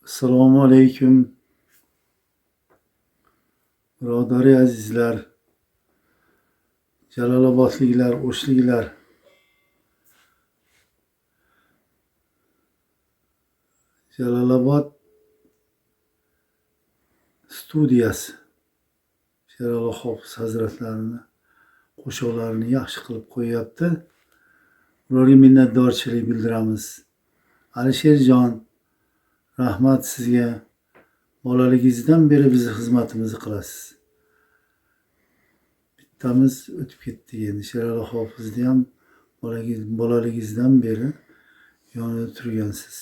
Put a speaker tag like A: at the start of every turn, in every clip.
A: Assalomu alaykum, birodari azizlar, Jalolobodliklar, O'shliklar. Jalolobod studiyasi Sherali Hofiz hazratlarini qo'shiqlarini yaxshi qilib qo'yyapti. Ularga minnatdorchilik bildiramiz. Alisherjon, rahmat sizga. Bolaligingizdan beri bizni xizmatimizni qilasiz. Bittamiz o'tib ketdi endi. Sherali Hofizni ham bolaligingizdan beri yonida turgansiz.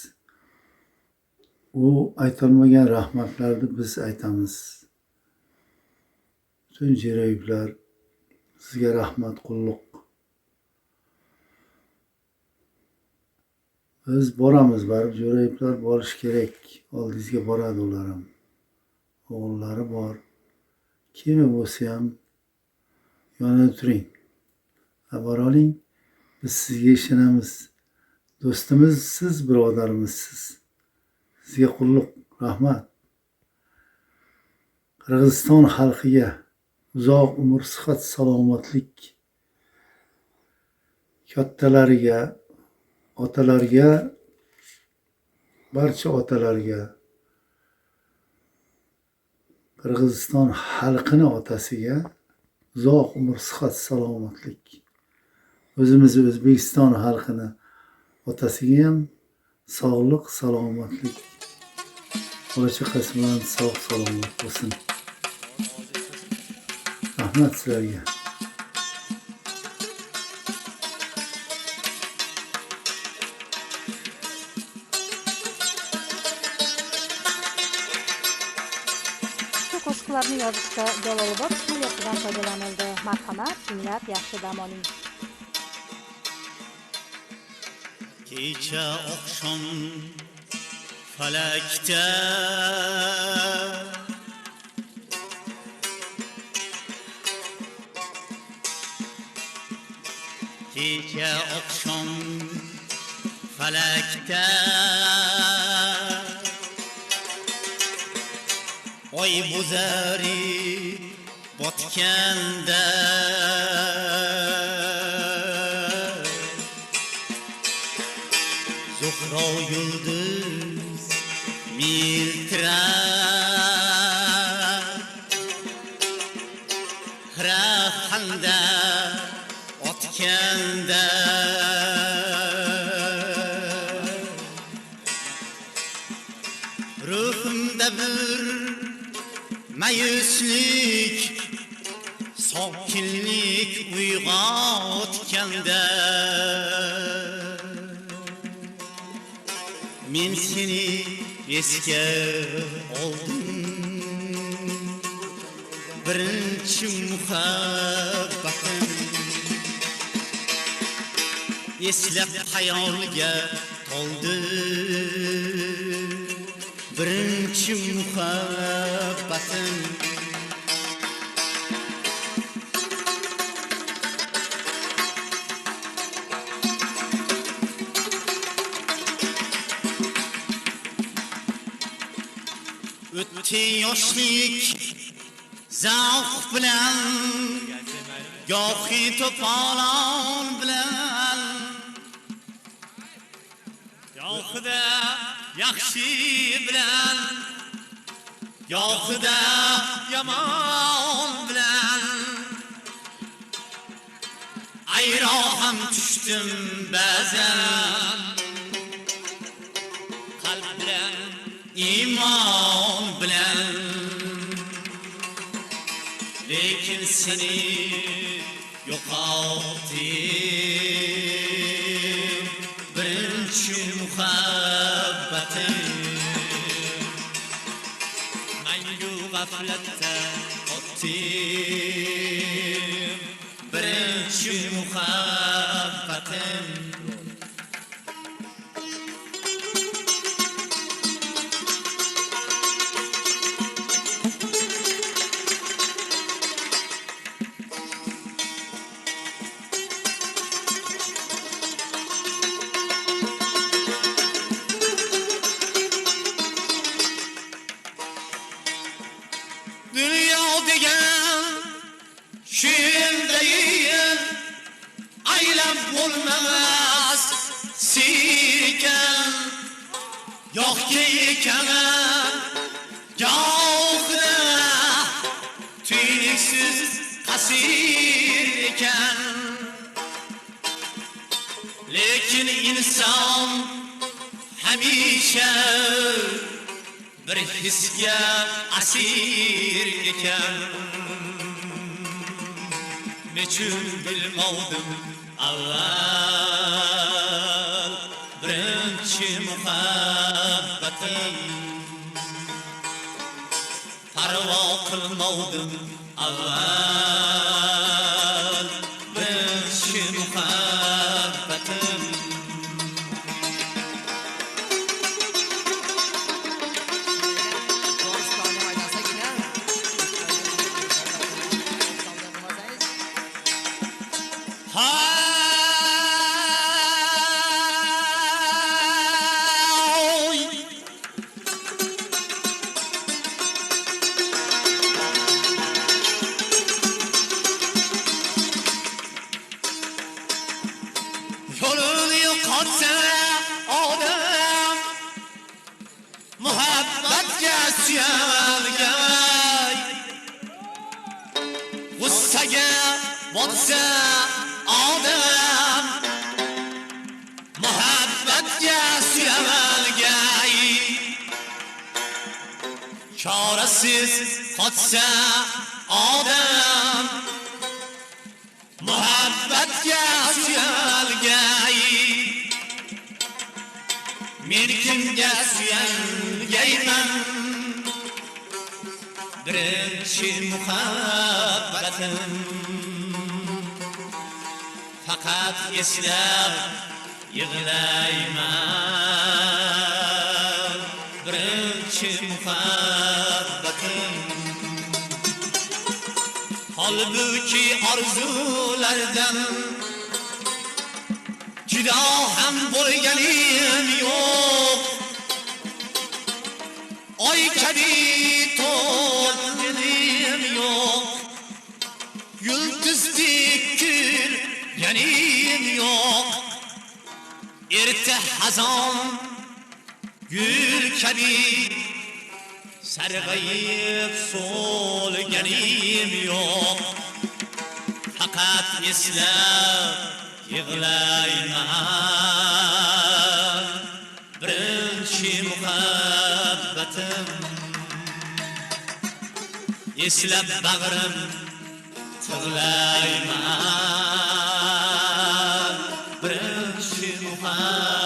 A: U aytolmagan rahmatlarni biz aytamiz. Butun jo'rayiblar, sizga rahmat, qulluq. Biz boramiz, baribir jo'rayiblar borish kerak. Oldingizga boradi ular ham. O'g'illari bor. Kimi bo'lsa ham yonida turing. Bora oling. Biz sizga ishonamiz. Do'stimizsiz, birodarimizsiz. Sizga qulluq, rahmat. Qirg'iziston xalqiga uzoq umr, sihat, salomatlik, kattalariga, otalarga, barcha otalarga, Qirg'iziston xalqini otasiga uzoq umr, sihat, salomatlik. O'zimiz O'zbekiston xalqini otasiga ham sog'lik, salomatlik. Bola chaqasi bilan sog' salomat bo'lsin. Rahmat sizlarga.
B: Qo'shiqlarni yozishda Jalolobod studiyasidan foydalanildi. Marhamat, tinglab yaxshi dam oling.
C: Kecha oqshom falakda kecha oqshom falakda oy buzari botganda Zuhro yulduz miltirar xirafanda otganda ruhimda bir mayuslik, sokinlik uyg'otganda men seni esga oldim, birinchi muhabbatim. Eslab xayolga toldi, birinchi muhabbatim. O'tdi yoshlik zavq bilan, gohi to'polon bilan, gohida yaxshi bilan, gohida yomon bilan. Ayro ham tushdim ba'zan, qalb bilan, iymon bilan. Lekin seni yo'qotdim, birinchi muhabbatim. Mangu g'aflatda qotdim, birinchi muhabbatim. gohga ekaman gohida tuynuksiz qasir ekan. Lekin inson hamisha bir hisga asir ekan. Nechun bilmovdim avval birinchi muhabbatim, parvo qilmovdim avval birinchi muhabbatim. Yo'lini yo'qotsa odam muhabbatga suyangan, g'ussaga botsa odam muhabbatga suyangan, chorasiz qotsa odam muhabbatga suyangan. Men kimga suyangayman, birinchi muhabbatim. Faqat eslab yig'layman, birinchi muhabbatim. Halbuki orzulardan judo ham bo'lganim yo'q. Oy kabi to'lganim yo'q, yulduzdek kulganim yo'q. Erta xazon gul kabi sarg'ayib so'lganim yo'q. Faqat eslab yig'layman, birinchi muhabbatim. Eslab bag'rim tig'layman, birinchi muhabbatim.